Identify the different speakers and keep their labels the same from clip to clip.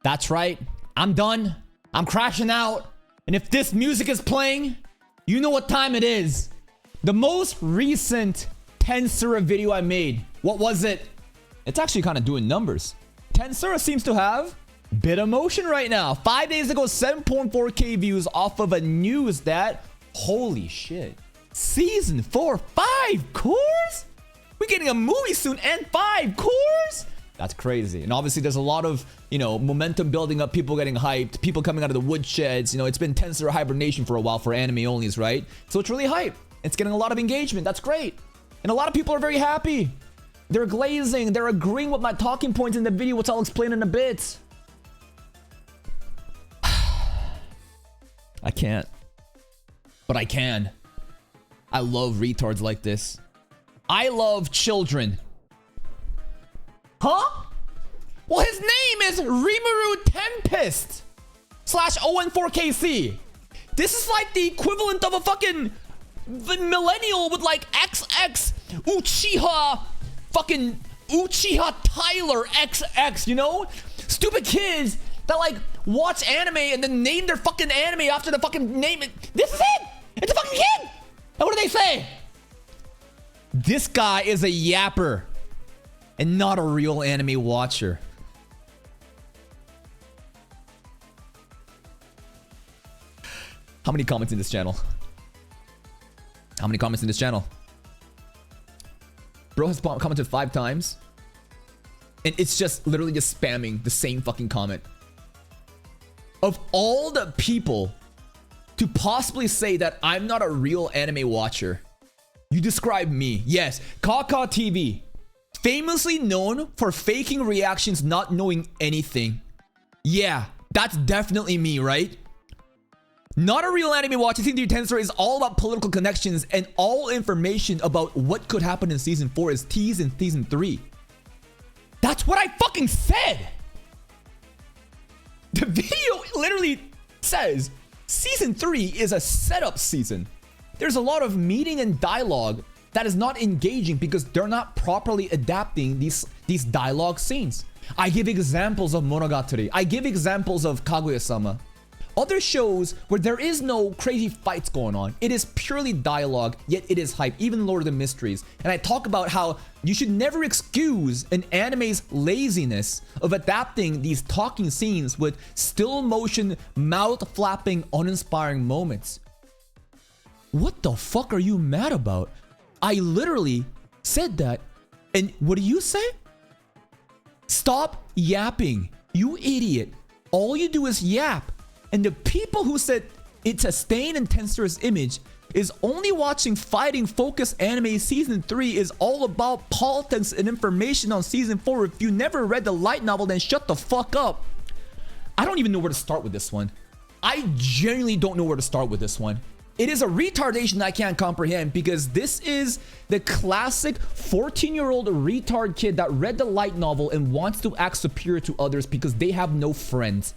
Speaker 1: That's right. I'm done. I'm crashing out. And if this music is playing, you know what time it is. The most recent Tensura video I made. What was it? It's actually kind of doing numbers. Tensura seems to have a bit of motion right now. 5 days ago, 7.4k views off of a news that, holy shit. Season 4, 5 cores? We're getting a movie soon and 5 cores? That's crazy. And obviously there's a lot of, momentum building up, people getting hyped, people coming out of the woodsheds. It's been Tensura hibernation for a while for anime onlys, right? So it's really hype. It's getting a lot of engagement. That's great. And a lot of people are very happy. They're glazing. They're agreeing with my talking points in the video, which I'll explain in a bit. I can't. But I can. I love retards like this. I love children. Huh? Well, his name is Rimuru Tempest /ON4KC. This is like the equivalent of a fucking millennial with like XX Uchiha fucking Uchiha Tyler XX, Stupid kids that like watch anime and then name their fucking anime after the fucking name. This is it! It's a fucking kid! And what do they say? This guy is a yapper and not a real anime watcher. How many comments in this channel? How many comments in this channel? Bro has commented 5 times. And it's just literally just spamming the same fucking comment. Of all the people to possibly say that I'm not a real anime watcher, you describe me. Yes, Kaka TV. Famously known for faking reactions, not knowing anything. Yeah, that's definitely me, right? Not a real anime watcher. Season 3 Tensura is all about political connections, and all information about what could happen in Season 4 is teased in Season 3. That's what I fucking said! The video literally says Season 3 is a setup season. There's a lot of meeting and dialogue that is not engaging because they're not properly adapting these dialogue scenes. I give examples of Monogatari. I give examples of Kaguya-sama. Other shows where there is no crazy fights going on. It is purely dialogue, yet it is hype. Even Lord of the Mysteries. And I talk about how you should never excuse an anime's laziness of adapting these talking scenes with still motion, mouth flapping, uninspiring moments. What the fuck are you mad about? I literally said that. And what do you say? Stop yapping, you idiot. All you do is yap. And the people who said it's a stain in Tensura's image is only watching fighting focused anime. Season 3 is all about politics and information on Season 4. If you never read the light novel, then shut the fuck up. I don't even know where to start with this one. I genuinely don't know where to start with this one. It is a retardation I can't comprehend because this is the classic 14-year-old retard kid that read the light novel and wants to act superior to others because they have no friends.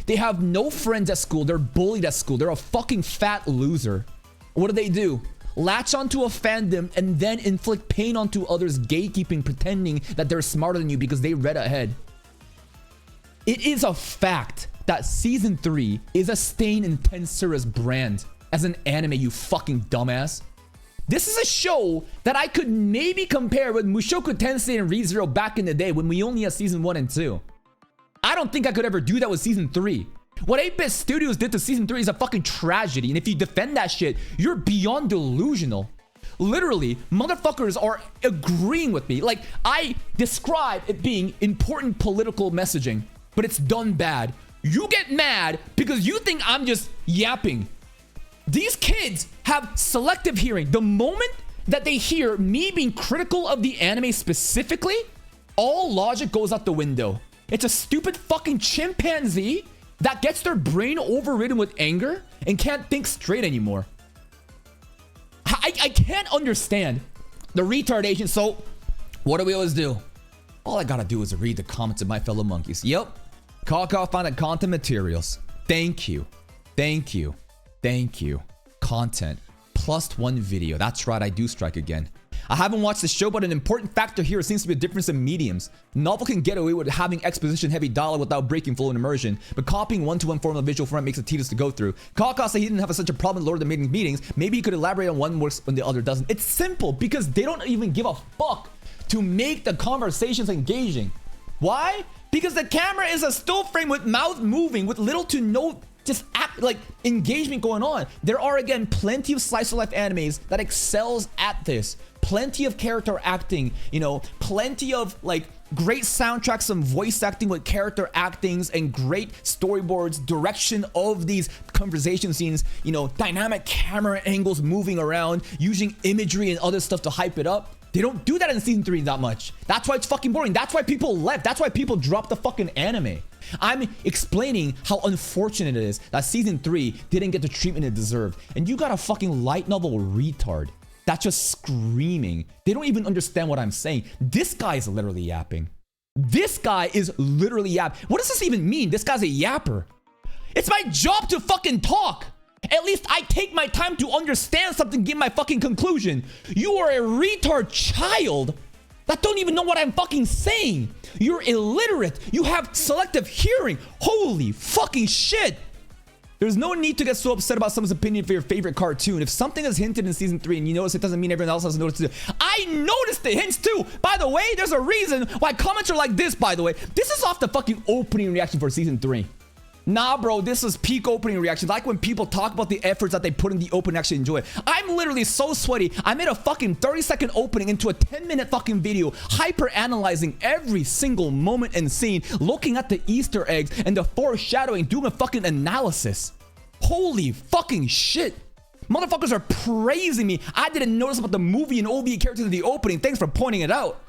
Speaker 1: They have no friends at school. They're bullied at school. They're a fucking fat loser. What do? Latch onto a fandom and then inflict pain onto others, gatekeeping, pretending that they're smarter than you because they read ahead. It is a fact that Season 3 is a stain in Tensura's brand as an anime, you fucking dumbass. This is a show that I could maybe compare with Mushoku Tensei and ReZero back in the day when we only had Season 1 and 2. I don't think I could ever do that with Season 3. What 8-Bit Studios did to Season 3 is a fucking tragedy. And if you defend that shit, you're beyond delusional. Literally, motherfuckers are agreeing with me. Like, I describe it being important political messaging, but it's done bad. You get mad because you think I'm just yapping. These kids have selective hearing. The moment that they hear me being critical of the anime specifically, all logic goes out the window. It's a stupid fucking chimpanzee that gets their brain overridden with anger and can't think straight anymore. I can't understand the retardation. So what do we always do? All I gotta do is read the comments of my fellow monkeys. Yep. Kaka found the content materials. Thank you. Thank you. Thank you. Content. +1 video. That's right, I do strike again. I haven't watched the show, but an important factor here seems to be a difference in mediums. Novel can get away with having exposition-heavy dialogue without breaking flow and immersion, but copying one-to-one form of visual format makes it tedious to go through. Kaka said he didn't have such a problem with Lord of the meetings. Maybe he could elaborate on one works when the other doesn't. It's simple, because they don't even give a fuck to make the conversations engaging. Why? Because the camera is a still frame with mouth moving, with little to no just act like engagement going on. There are again plenty of slice of life animes that excels at this. Plenty of character acting, you know, plenty of like great soundtracks, some voice acting with character actings, and great storyboards, direction of these conversation scenes, you know, dynamic camera angles moving around, using imagery and other stuff to hype it up. They don't do that in season 3 that much. That's why it's fucking boring. That's why people left. That's why people dropped the fucking anime. I'm explaining how unfortunate it is that season 3 didn't get the treatment it deserved. And you got a fucking light novel retard that's just screaming. They don't even understand what I'm saying. This guy is literally yapping. This guy is literally yapping. What does this even mean? This guy's a yapper. It's my job to fucking talk. At least I take my time to understand something, give my fucking conclusion. You are a retard child that don't even know what I'm fucking saying. You're illiterate. You have selective hearing. Holy fucking shit. There's no need to get so upset about someone's opinion for your favorite cartoon. If something is hinted in season 3 and you notice it, doesn't mean everyone else has noticed it. I noticed the hints too. By the way, there's a reason why comments are like this, by the way. This is off the fucking opening reaction for season 3. Nah, bro, this is peak opening reaction. Like when people talk about the efforts that they put in the opening, actually enjoy it. I'm literally so sweaty. I made a fucking 30-second opening into a 10-minute fucking video, hyper analyzing every single moment and scene, looking at the Easter eggs and the foreshadowing, doing a fucking analysis. Holy fucking shit. Motherfuckers are praising me. I didn't notice about the movie and OVA characters in the opening. Thanks for pointing it out.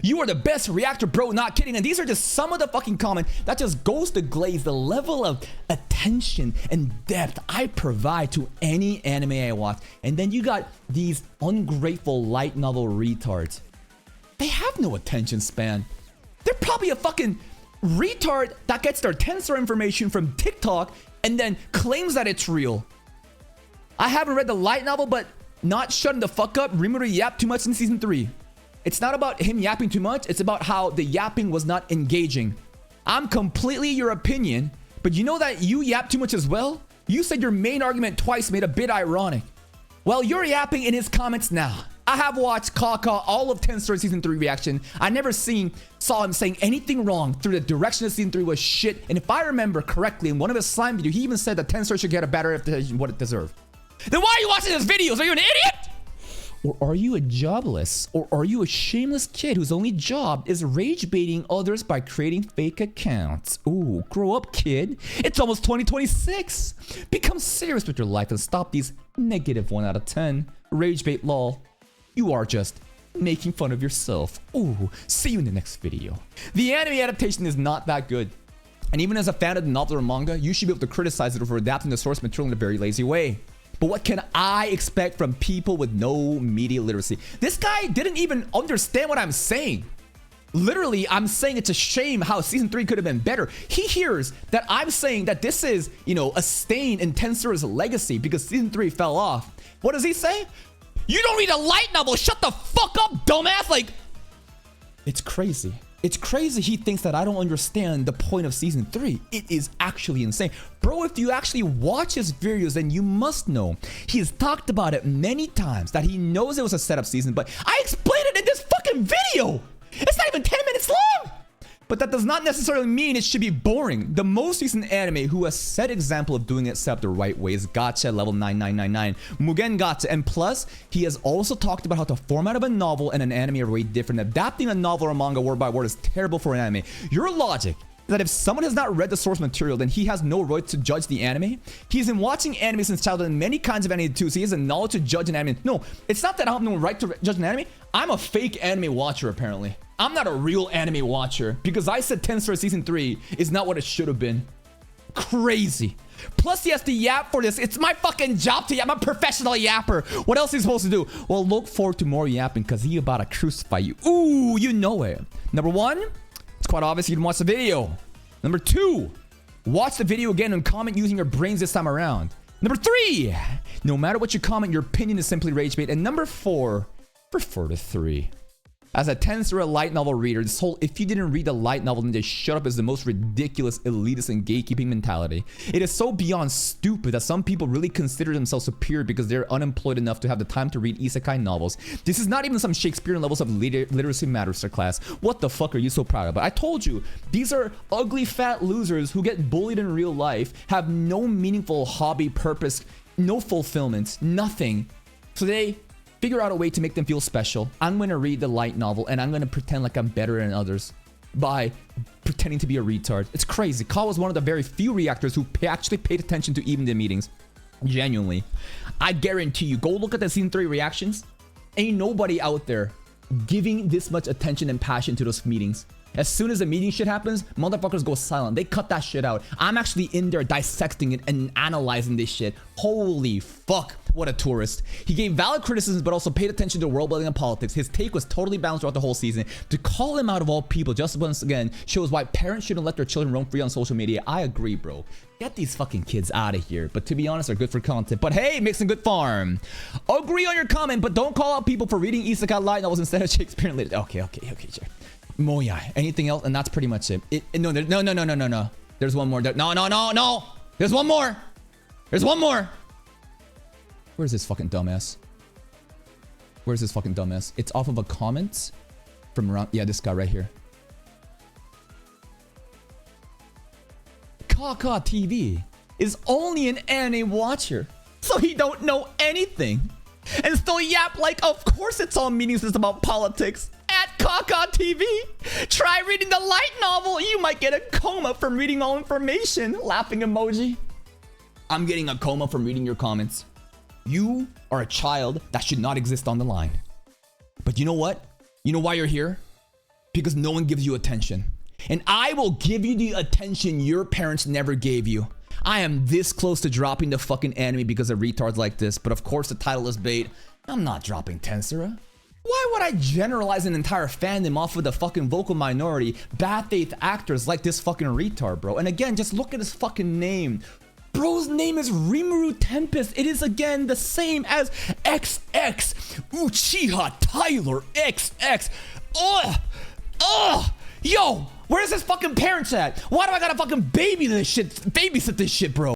Speaker 1: You are the best reactor, bro, not kidding. And these are just some of the fucking comments that just goes to glaze the level of attention and depth I provide to any anime I watch. And then you got these ungrateful light novel retards. They have no attention span. They're probably a fucking retard that gets their Tensura information from TikTok and then claims that it's real. I haven't read the light novel, but not shutting the fuck up. Rimuru yapped too much in season 3. It's not about him yapping too much. It's about how the yapping was not engaging. I'm completely your opinion, but you know that you yap too much as well? You said your main argument twice made a bit ironic. Well, you're yapping in his comments now. I have watched Kaka all of Tensura season 3 reaction. I never saw him saying anything wrong through the direction of season 3 was shit. And if I remember correctly, in one of his slime videos, he even said that Tensura should get a better reputation what it deserved. Then why are you watching his videos? Are you an idiot? Or are you a jobless? Or are you a shameless kid whose only job is rage baiting others by creating fake accounts? Ooh, grow up, kid. It's almost 2026. Become serious with your life and stop these negative 1 out of 10 rage bait lol. You are just making fun of yourself. Ooh, see you in the next video. The anime adaptation is not that good. And even as a fan of the novel or manga, you should be able to criticize it for adapting the source material in a very lazy way. But what can I expect from people with no media literacy? This guy didn't even understand what I'm saying. Literally, I'm saying it's a shame how season 3 could have been better. He hears that I'm saying that this is, you know, a stain in Tensura's legacy because season 3 fell off. What does he say? You don't read a light novel. Shut the fuck up, dumbass. Like, it's crazy. It's crazy he thinks that I don't understand the point of season 3. It is actually insane. Bro, if you actually watch his videos, then you must know. He has talked about it many times that he knows it was a setup season, but I explained it in this fucking video. It's not even 10 minutes long. But that does not necessarily mean it should be boring. The most recent anime who has set example of doing it set up the right way is Gacha level 9999, Mugen Gacha, and plus, he has also talked about how the format of a novel and an anime are way different. Adapting a novel or manga word by word is terrible for an anime. Your logic is that if someone has not read the source material, then he has no right to judge the anime. He's been watching anime since childhood and many kinds of anime too, so he has a knowledge to judge an anime. No, it's not that I have no right to judge an anime. I'm a fake anime watcher, apparently. I'm not a real anime watcher because I said Tensura season 3 is not what it should have been. Crazy. Plus he has to yap for this. It's my fucking job to yap. I'm a professional yapper. What else is he supposed to do? Well, look forward to more yapping because he about to crucify you. Ooh, you know it. Number 1, it's quite obvious you didn't watch the video. Number 2, watch the video again and comment using your brains this time around. Number 3, no matter what you comment, your opinion is simply rage bait. And number 4, prefer the 3. As a Tensura light novel reader, this whole if you didn't read the light novel then just shut up is the most ridiculous elitist and gatekeeping mentality. It is so beyond stupid that some people really consider themselves superior because they're unemployed enough to have the time to read isekai novels. This is not even some Shakespearean levels of literacy masterclass. What the fuck are you so proud of? But I told you, these are ugly fat losers who get bullied in real life, have no meaningful hobby, purpose, no fulfillment, nothing. So they figure out a way to make them feel special. I'm going to read the light novel and I'm going to pretend like I'm better than others by pretending to be a retard. It's crazy. Ka was one of the very few reactors who actually paid attention to even the meetings. Genuinely. I guarantee you, go look at the season 3 reactions. Ain't nobody out there giving this much attention and passion to those meetings. As soon as the meeting shit happens, motherfuckers go silent. They cut that shit out. I'm actually in there dissecting it and analyzing this shit. Holy fuck, what a tourist. He gave valid criticisms, but also paid attention to world building and politics. His take was totally balanced throughout the whole season. To call him out of all people just once again shows why parents shouldn't let their children roam free on social media. I agree, bro. Get these fucking kids out of here. But to be honest, they're good for content. But hey, makes a good farm. Agree on your comment, but don't call out people for reading isekai light novels instead of Shakespearean literature. Okay, sure. Moya. Anything else? And that's pretty much it. No. There's one more. No. There's one more. There's one more. Where's this fucking dumbass? It's off of a comment from around. Yeah, this guy right here. Kaka TV is only an anime watcher, so he don't know anything. And still yap like, of course it's all meaningless about politics. At Kaka TV, try reading the light novel. You might get a coma from reading all information. Laughing emoji. I'm getting a coma from reading your comments. You are a child that should not exist on the line. But you know what? You know why you're here? Because no one gives you attention. And I will give you the attention your parents never gave you. I am this close to dropping the fucking anime because of retards like this. But of course the title is bait. I'm not dropping Tensura. Why would I generalize an entire fandom off of the fucking vocal minority, bad faith actors like this fucking retard, bro? And again, just look at his fucking name. Bro's name is Rimuru Tempest. It is again the same as XX Uchiha Tyler XX. Yo, where's his fucking parents at? Why do I gotta fucking babysit this shit, bro?